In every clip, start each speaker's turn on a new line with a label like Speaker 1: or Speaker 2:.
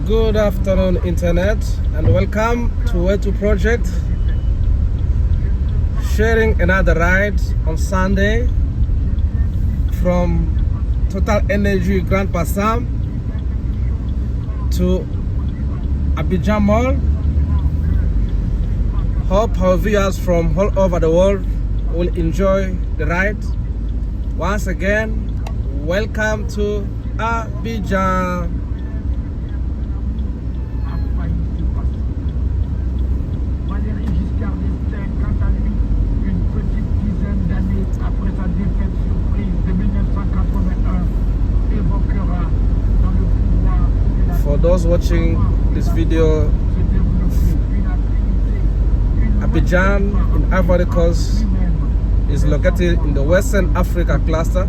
Speaker 1: Good afternoon, Internet, and welcome to Way2 Project. Sharing another ride on Sunday from Total Energy Grand Bassam to Abidjan Mall. Hope our viewers from all over the world will enjoy the ride. Once again, welcome to Abidjan. For those watching this video, Abidjan in Ivory Coast is located in the Western Africa cluster,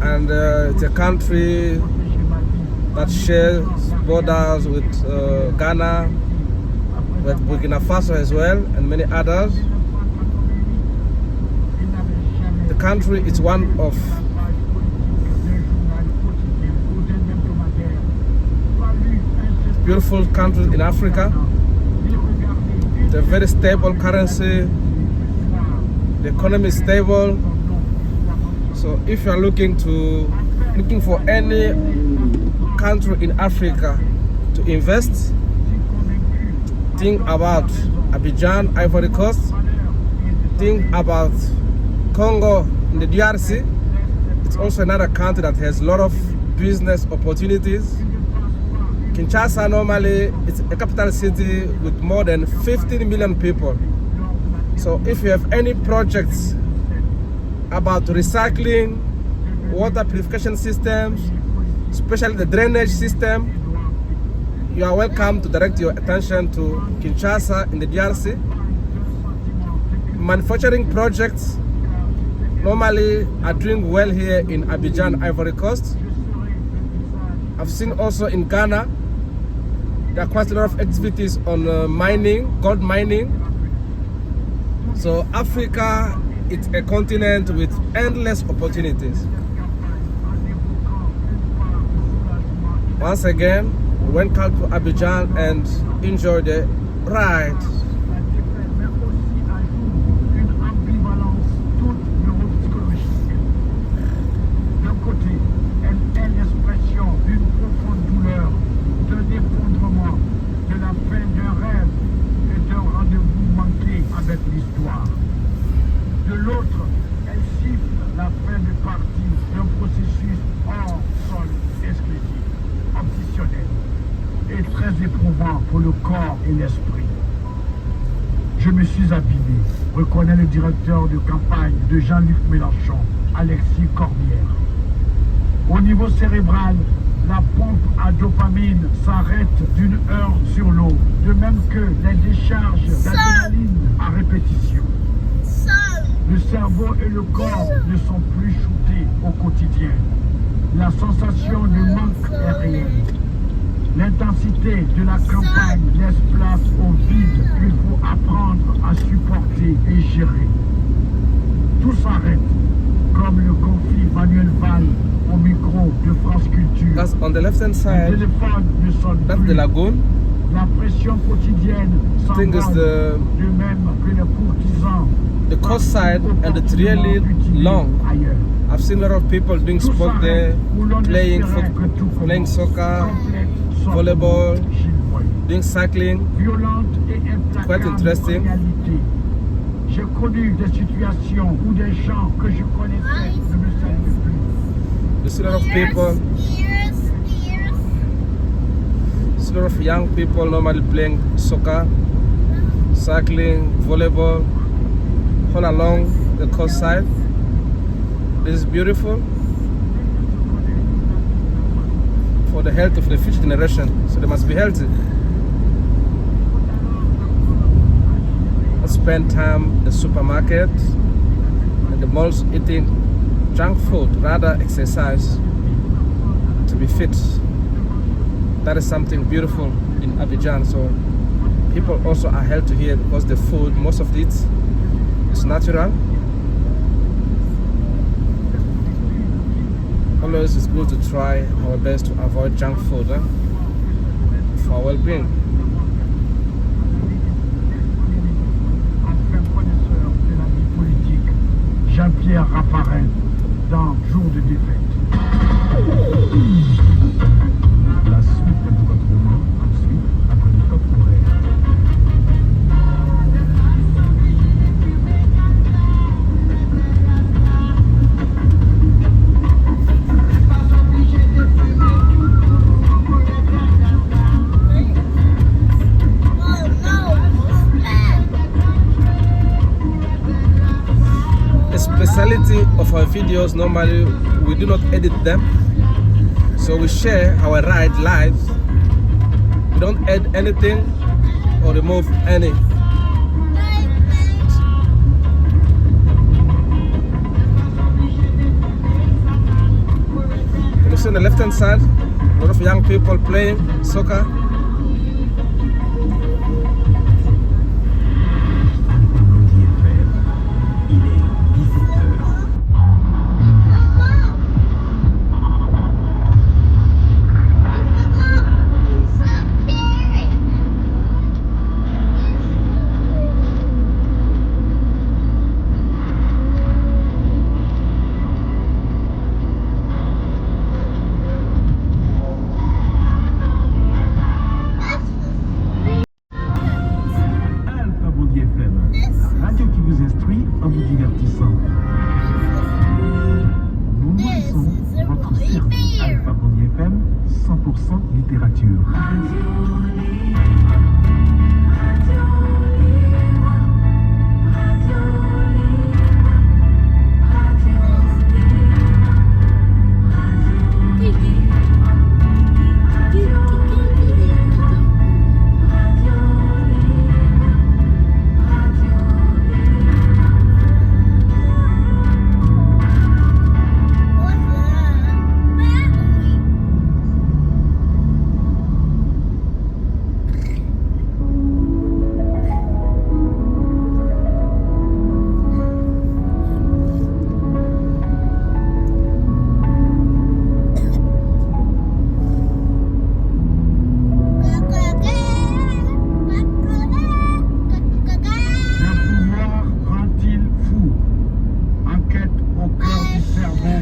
Speaker 1: and it's a country that shares borders with Ghana, with Burkina Faso as well, and many others. The country is one of beautiful countries in Africa. It's a very stable currency. The economy is stable. So if you are looking for any country in Africa to invest, think about Abidjan, Ivory Coast. Think about Congo in the DRC. It's also another country that has a lot of business opportunities. Kinshasa normally it's a capital city with more than 15 million people. So if you have any projects about recycling, water purification systems, especially the drainage system, you are welcome to direct your attention to Kinshasa in the DRC. Manufacturing projects normally are doing well here in Abidjan, Ivory Coast. I've seen also in Ghana, there are quite a lot of activities on mining, gold mining. So Africa, it's a continent with endless opportunities. Once again, welcome to Abidjan and enjoy the ride.
Speaker 2: De l'autre, elle siffle la fin de partie d'un processus hors sol exclusif, optionnel et très éprouvant pour le corps et l'esprit. Je me suis abîmé, reconnaît le directeur de campagne de Jean-Luc Mélenchon, Alexis Corbière. Au niveau cérébral, la pompe à dopamine s'arrête d'une heure sur l'autre, de même que les décharges d'adrénaline à répétition. Le cerveau et le corps ne sont plus shootés au quotidien. La sensation de manque est réelle. L'intensité de la campagne laisse place au vide qu'il faut apprendre à supporter et gérer. Tout s'arrête, comme le confie Manuel Valls au micro de France Culture.
Speaker 1: That's on the left hand side.
Speaker 2: Le téléphone ne sonne
Speaker 1: That's
Speaker 2: plus.
Speaker 1: the lagoon.
Speaker 2: La pression quotidienne s'envole, de même que les courtisans.
Speaker 1: The coast side, and it's really long. I've seen a lot of people doing sport there, playing football, playing soccer, volleyball, doing cycling. Quite interesting.
Speaker 2: J'ai connu des situations où des gens que je connaissais ne me saluaient plus.
Speaker 1: You see a lot of people, see a lot of young people normally playing soccer, cycling, volleyball, all along the coast side. This is beautiful for the health of the future generation, so they must be healthy. Not spend time in the supermarket and the malls eating junk food, rather exercise to be fit. That is something beautiful in Abidjan. So people also are healthy here because the food, most of it is natural. always, it's good to try our best to avoid junk food for our well-being.
Speaker 2: Enfin connaisseur de la vie politique, Jean-Pierre Raffarin, dans Jour de défaite. La suite de votre roman, ensuite, après le top horaire.
Speaker 1: The speciality of our videos, normally we do not edit them, so we share our ride live. We don't add anything or remove any. Can you see on the left hand side, a lot of young people playing soccer.
Speaker 2: Radio qui vous instruit en vous divertissant. Nous nourrissons votre cerveau. Alpha Bondi FM, 100% littérature.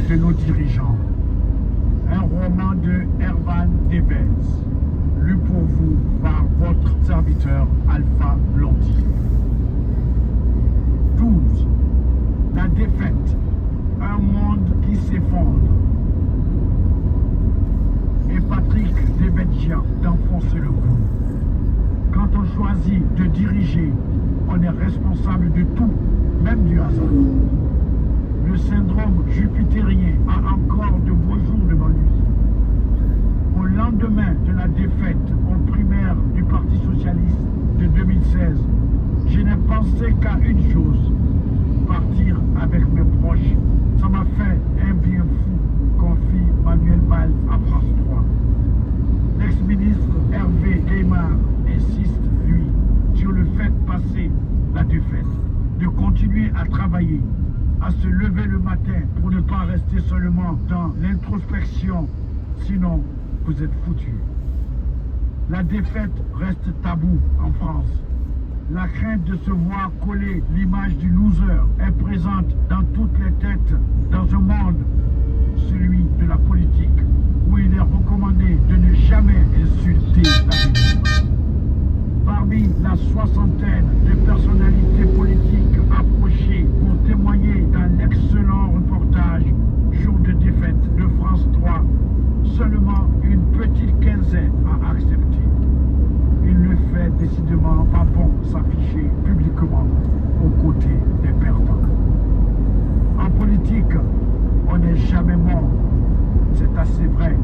Speaker 2: De nos dirigeants. Un roman de Herman Devers, lu pour vous par votre serviteur Alpha Blondy. 12. La défaite. Un monde qui s'effondre. Et Patrick Devedjian d'enfoncer le coup. Quand on choisit de diriger, on est responsable de tout, même du hasard. Le syndrome jupitérien a encore de beaux jours devant lui. Au lendemain de la défaite aux primaires du Parti Socialiste de 2016, je n'ai pensé qu'à une chose, partir avec mes proches. Ça m'a fait un bien fou, confie Manuel Valls à France 3. L'ex-ministre Hervé Gaymard insiste, lui, sur le fait de passer la défaite, de continuer à travailler, à se lever le matin pour ne pas rester seulement dans l'introspection, sinon vous êtes foutus. La défaite reste tabou en France. La crainte de se voir coller l'image du loser est présente dans toutes les têtes dans un monde, celui de la politique, où il est recommandé de ne jamais insulter la vie. Parmi la soixantaine de personnalités politiques approchées pour témoigner dans l'excellent reportage Jour de défaite de France 3, seulement une petite quinzaine a accepté. Il ne fait décidément pas bon s'afficher publiquement aux côtés des perdants. En politique, on n'est jamais mort. C'est assez vrai,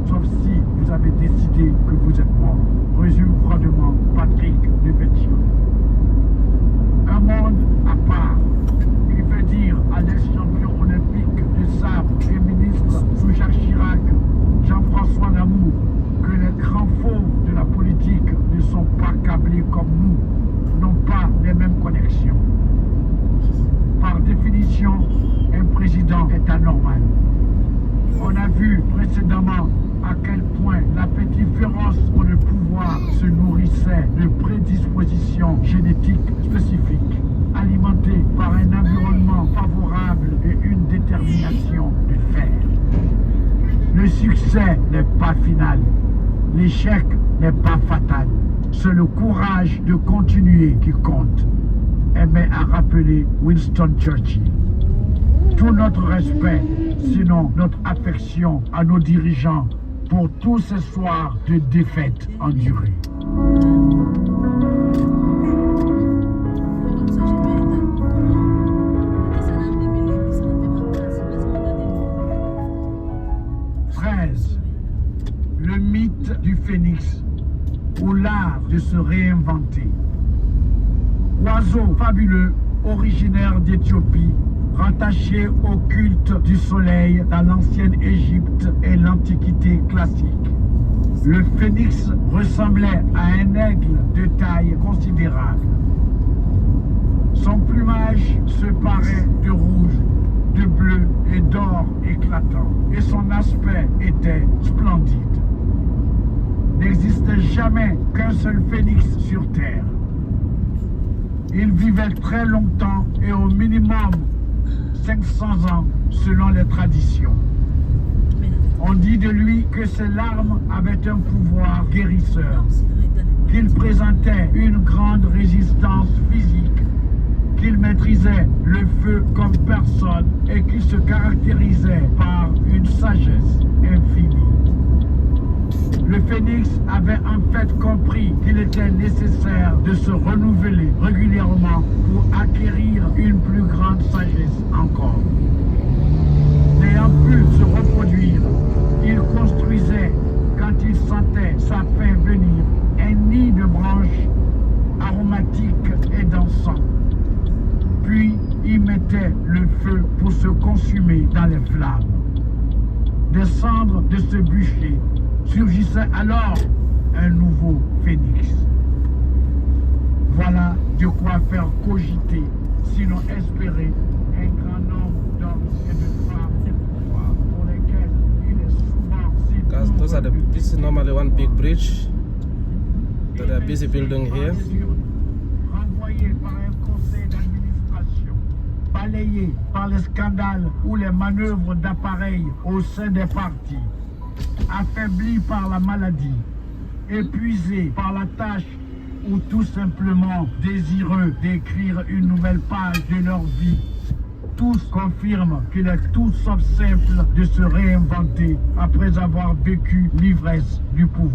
Speaker 2: sauf si vous avez décidé que vous êtes mort. Résume froidement Patrick Devedjian. vu précédemment à quel point l'appétit féroce pour le pouvoir se nourrissait de prédispositions génétiques spécifiques, alimentées par un environnement favorable et une détermination de fer. Le succès n'est pas final, l'échec n'est pas fatal, c'est le courage de continuer qui compte, aimait à rappeler Winston Churchill. Tout notre respect, sinon notre affection à nos dirigeants pour tous ces soirs de défaite endurés. Le mythe du phénix ou l'art de se réinventer. Oiseau fabuleux, originaire d'Éthiopie, rattaché au culte du soleil dans l'ancienne Égypte et l'Antiquité classique. Le phénix ressemblait à un aigle de taille considérable. Son plumage se parait de rouge, de bleu et d'or éclatant, et son aspect était splendide. N'existait jamais qu'un seul phénix sur Terre. Il vivait très longtemps et au minimum 500 ans selon les traditions. On dit de lui que ses larmes avaient un pouvoir guérisseur, qu'il présentait une grande résistance physique, qu'il maîtrisait le feu comme personne et qu'il se caractérisait par une sagesse infinie. Le phénix avait en fait compris qu'il était nécessaire de se renouveler régulièrement pour acquérir une plus grande sagesse encore. N'ayant pu se reproduire, il construisait, quand il sentait sa faim venir, un nid de branches aromatiques et dansant. Puis il mettait le feu pour se consumer dans les flammes. Des cendres de ce bûcher surgissait alors un nouveau phénix. Voilà de quoi faire cogiter, sinon espérer, un grand nombre d'hommes et de femmes pour lesquels il est souvent si
Speaker 1: This is normally one big bridge that they are busy building here.
Speaker 2: renvoyé par un conseil d'administration, balayé par les scandales ou les manœuvres d'appareils au sein des partis, affaiblis par la maladie, épuisés par la tâche ou tout simplement désireux d'écrire une nouvelle page de leur vie. Tous confirment qu'il est tout sauf simple de se réinventer après avoir vécu l'ivresse du pouvoir.